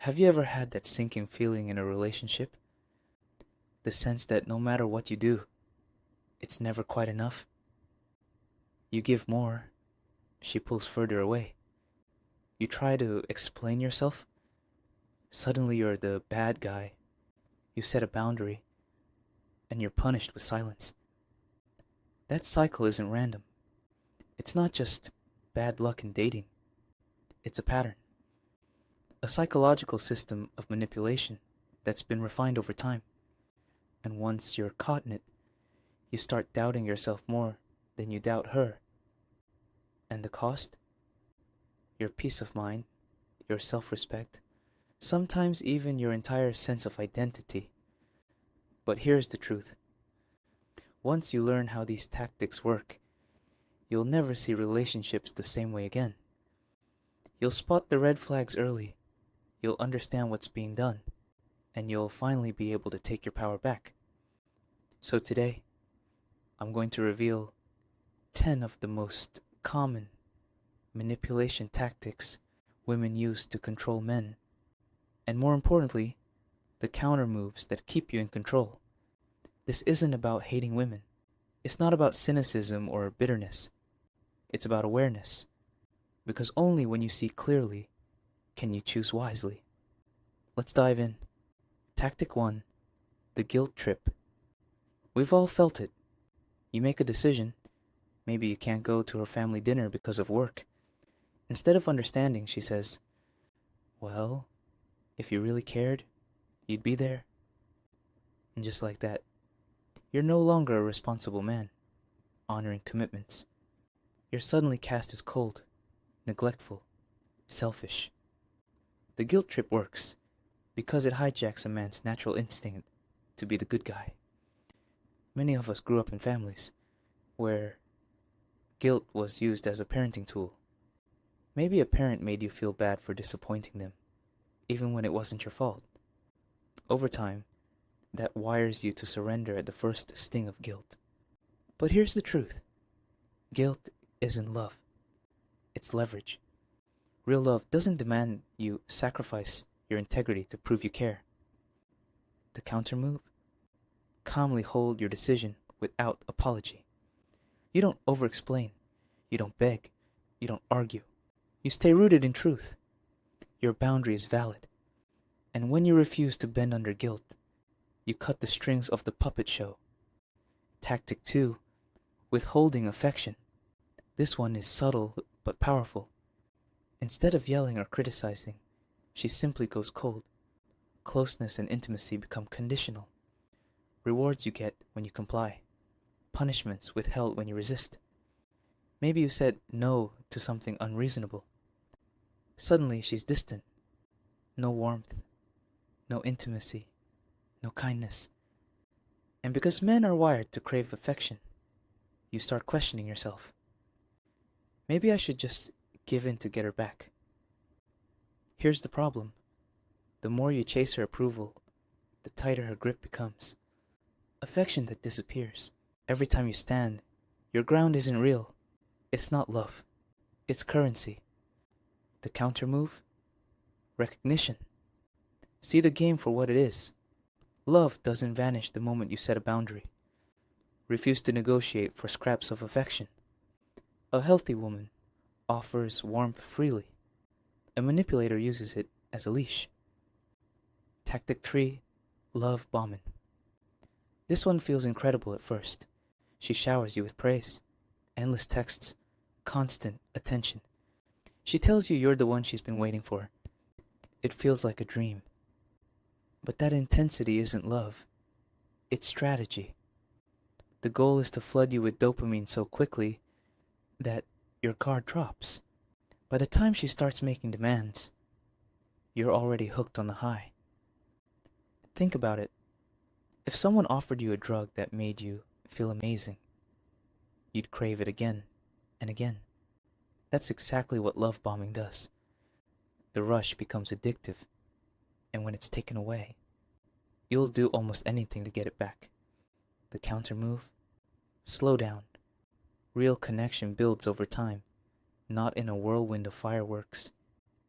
Have you ever had that sinking feeling in a relationship? The sense that no matter what you do, it's never quite enough? You give more, she pulls further away. You try to explain yourself, suddenly you're the bad guy. You set a boundary, and you're punished with silence. That cycle isn't random. It's not just bad luck in dating, it's a pattern, a psychological system of manipulation that's been refined over time. And once you're caught in it, you start doubting yourself more than you doubt her. And the cost? Your peace of mind, your self-respect, sometimes even your entire sense of identity. But here's the truth. Once you learn how these tactics work, you'll never see relationships the same way again. You'll spot the red flags early, you'll understand what's being done, and you'll finally be able to take your power back. So today, I'm going to reveal 10 of the most common manipulation tactics women use to control men, and more importantly, the counter moves that keep you in control. This isn't about hating women. It's not about cynicism or bitterness. It's about awareness. Because only when you see clearly can you choose wisely. Let's dive in. Tactic 1. The guilt trip. We've all felt it. You make a decision. Maybe you can't go to her family dinner because of work. Instead of understanding, she says, "Well, if you really cared, you'd be there." And just like that, you're no longer a responsible man, honoring commitments. You're suddenly cast as cold, neglectful, selfish. The guilt trip works because it hijacks a man's natural instinct to be the good guy. Many of us grew up in families where guilt was used as a parenting tool. Maybe a parent made you feel bad for disappointing them, even when it wasn't your fault. Over time, that wires you to surrender at the first sting of guilt. But here's the truth. Guilt isn't love. It's leverage. Real love doesn't demand you sacrifice your integrity to prove you care. The counter move? Calmly hold your decision without apology. You don't over-explain. You don't beg. You don't argue. You stay rooted in truth. Your boundary is valid. And when you refuse to bend under guilt, you cut the strings of the puppet show. Tactic 2. Withholding affection. This one is subtle but powerful. Instead of yelling or criticizing, she simply goes cold. Closeness and intimacy become conditional. Rewards you get when you comply. Punishments withheld when you resist. Maybe you said no to something unreasonable. Suddenly she's distant. No warmth. No intimacy. No kindness. And because men are wired to crave affection, you start questioning yourself. Maybe I should just give in to get her back. Here's the problem. The more you chase her approval, the tighter her grip becomes. Affection that disappears. Every time you stand, your ground isn't real. It's not love. It's currency. The counter move? Recognition. See the game for what it is. Love doesn't vanish the moment you set a boundary. Refuse to negotiate for scraps of affection. A healthy woman offers warmth freely. A manipulator uses it as a leash. Tactic 3. Love bombing. This one feels incredible at first. She showers you with praise, endless texts, constant attention. She tells you you're the one she's been waiting for. It feels like a dream. But that intensity isn't love. It's strategy. The goal is to flood you with dopamine so quickly that your guard drops. By the time she starts making demands, you're already hooked on the high. Think about it. If someone offered you a drug that made you feel amazing, you'd crave it again and again. That's exactly what love bombing does. The rush becomes addictive, and when it's taken away, you'll do almost anything to get it back. The counter move? Slow down. Real connection builds over time, not in a whirlwind of fireworks.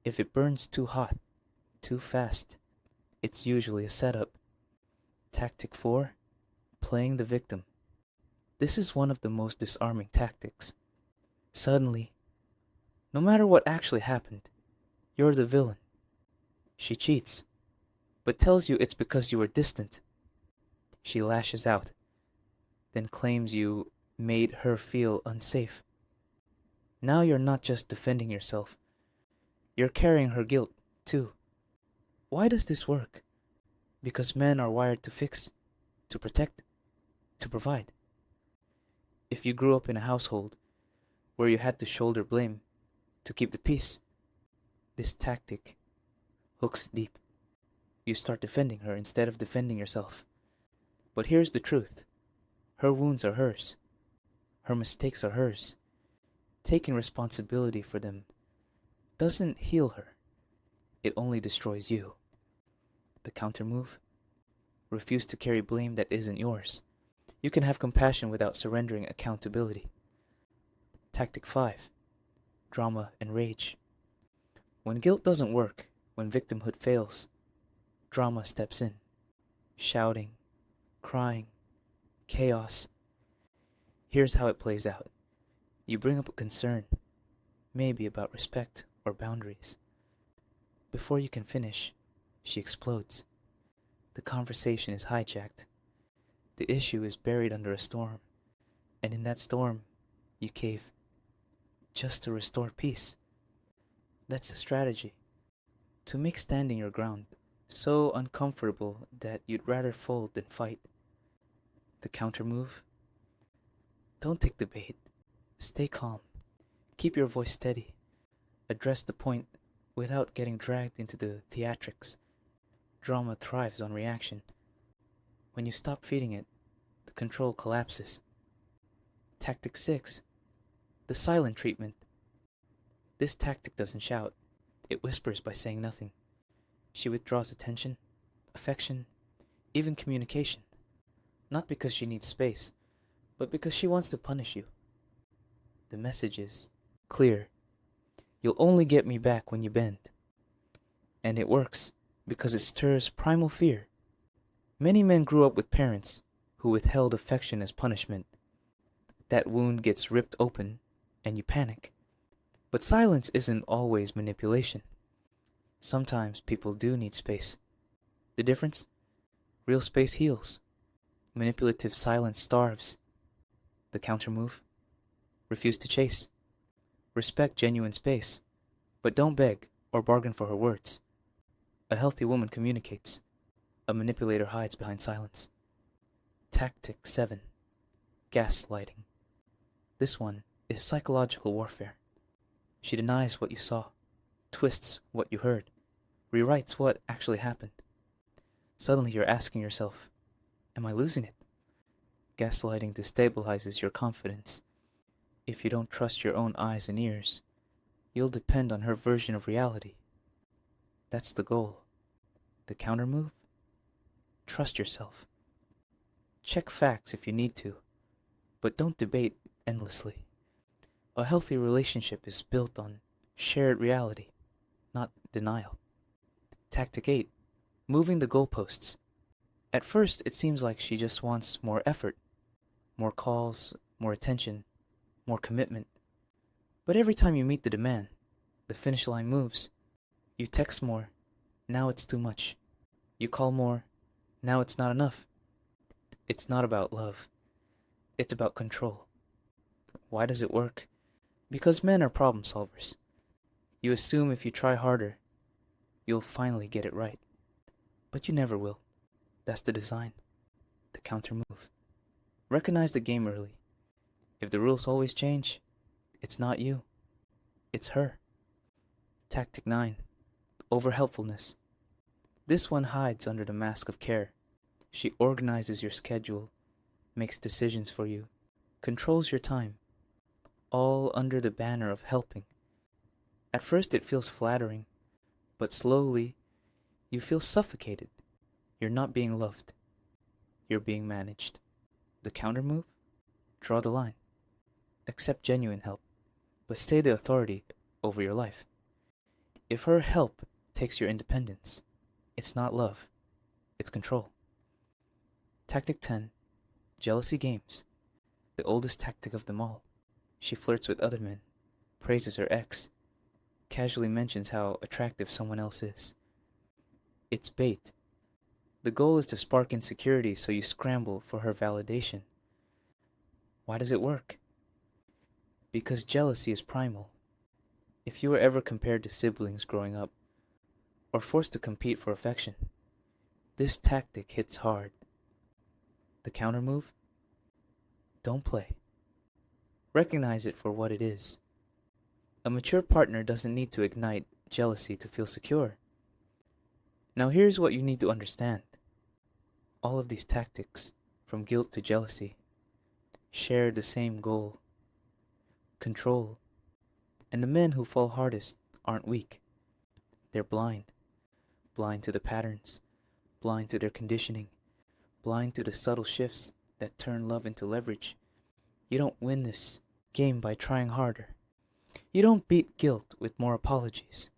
If it burns too hot, too fast. It's usually a setup. Tactic 4. Playing the victim. This is one of the most disarming tactics. Suddenly, no matter what actually happened, you're the villain. She cheats, but tells you it's because you were distant. She lashes out, then claims you made her feel unsafe. Now you're not just defending yourself, you're carrying her guilt, too. Why does this work? Because men are wired to fix, to protect, to provide. If you grew up in a household where you had to shoulder blame to keep the peace, this tactic hooks deep. You start defending her instead of defending yourself. But here's the truth. Her wounds are hers. Her mistakes are hers. Taking responsibility for them doesn't heal her. It only destroys you. The counter move? Refuse to carry blame that isn't yours. You can have compassion without surrendering accountability. Tactic 5. Drama and rage. When guilt doesn't work, when victimhood fails, drama steps in. Shouting, crying, chaos. Here's how it plays out. You bring up a concern, maybe about respect or boundaries. Before you can finish, she explodes. The conversation is hijacked. The issue is buried under a storm, and in that storm, you cave, just to restore peace. That's the strategy. To make standing your ground so uncomfortable that you'd rather fold than fight. The counter move? Don't take the bait. Stay calm. Keep your voice steady. Address the point without getting dragged into the theatrics. Drama thrives on reaction. When you stop feeding it, the control collapses. Tactic 6. The silent treatment. This tactic doesn't shout. It whispers by saying nothing. She withdraws attention, affection, even communication. Not because she needs space, but because she wants to punish you. The message is clear. You'll only get me back when you bend. And it works because it stirs primal fear. Many men grew up with parents who withheld affection as punishment. That wound gets ripped open and you panic. But silence isn't always manipulation. Sometimes people do need space. The difference? Real space heals. Manipulative silence starves. The counter move? Refuse to chase. Respect genuine space, but don't beg or bargain for her words. A healthy woman communicates. A manipulator hides behind silence. Tactic 7. Gaslighting. This one is psychological warfare. She denies what you saw, twists what you heard, rewrites what actually happened. Suddenly you're asking yourself, am I losing it? Gaslighting destabilizes your confidence. If you don't trust your own eyes and ears, you'll depend on her version of reality. That's the goal. The counter move? Trust yourself. Check facts if you need to, but don't debate endlessly. A healthy relationship is built on shared reality, not denial. Tactic 8. Moving the goalposts. At first, it seems like she just wants more effort, more calls, more attention, more commitment. But every time you meet the demand, the finish line moves. You text more, now it's too much. You call more, now it's not enough. It's not about love. It's about control. Why does it work? Because men are problem solvers. You assume if you try harder, you'll finally get it right. But you never will. That's the design. The counter move. Recognize the game early. If the rules always change, it's not you. It's her. Tactic 9. Overhelpfulness. This one hides under the mask of care. She organizes your schedule, makes decisions for you, controls your time, all under the banner of helping. At first it feels flattering, but slowly you feel suffocated. You're not being loved. You're being managed. The counter move? Draw the line. Accept genuine help, but stay the authority over your life. If her help takes your independence. It's not love, it's control. Tactic 10. Jealousy games. The oldest tactic of them all. She flirts with other men, praises her ex, casually mentions how attractive someone else is. It's bait. The goal is to spark insecurity, so you scramble for her validation. Why does it work? Because jealousy is primal. If you were ever compared to siblings growing up, or forced to compete for affection, this tactic hits hard. The counter move? Don't play. Recognize it for what it is. A mature partner doesn't need to ignite jealousy to feel secure. Now here's what you need to understand. All of these tactics, from guilt to jealousy, share the same goal: control. And the men who fall hardest aren't weak. They're blind. Blind to the patterns, blind to their conditioning, blind to the subtle shifts that turn love into leverage. You don't win this game by trying harder. You don't beat guilt with more apologies.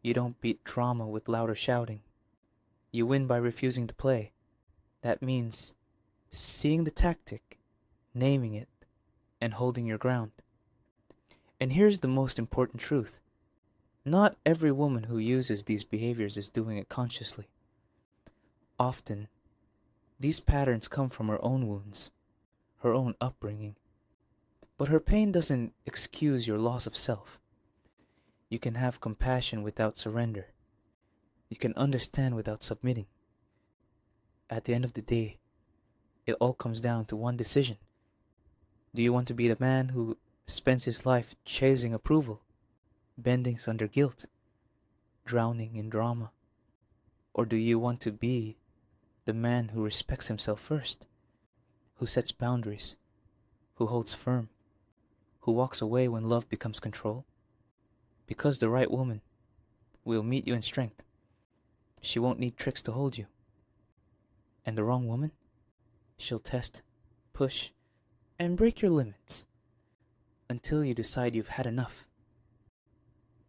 You don't beat drama with louder shouting. You win by refusing to play. That means seeing the tactic, naming it, and holding your ground. And here's the most important truth. Not every woman who uses these behaviors is doing it consciously. Often, these patterns come from her own wounds, her own upbringing. But her pain doesn't excuse your loss of self. You can have compassion without surrender. You can understand without submitting. At the end of the day, it all comes down to one decision. Do you want to be the man who spends his life chasing approval, bending under guilt, drowning in drama? Or do you want to be the man who respects himself first, who sets boundaries, who holds firm, who walks away when love becomes control? Because the right woman will meet you in strength. She won't need tricks to hold you. And the wrong woman, she'll test, push, and break your limits until you decide you've had enough.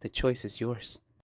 The choice is yours.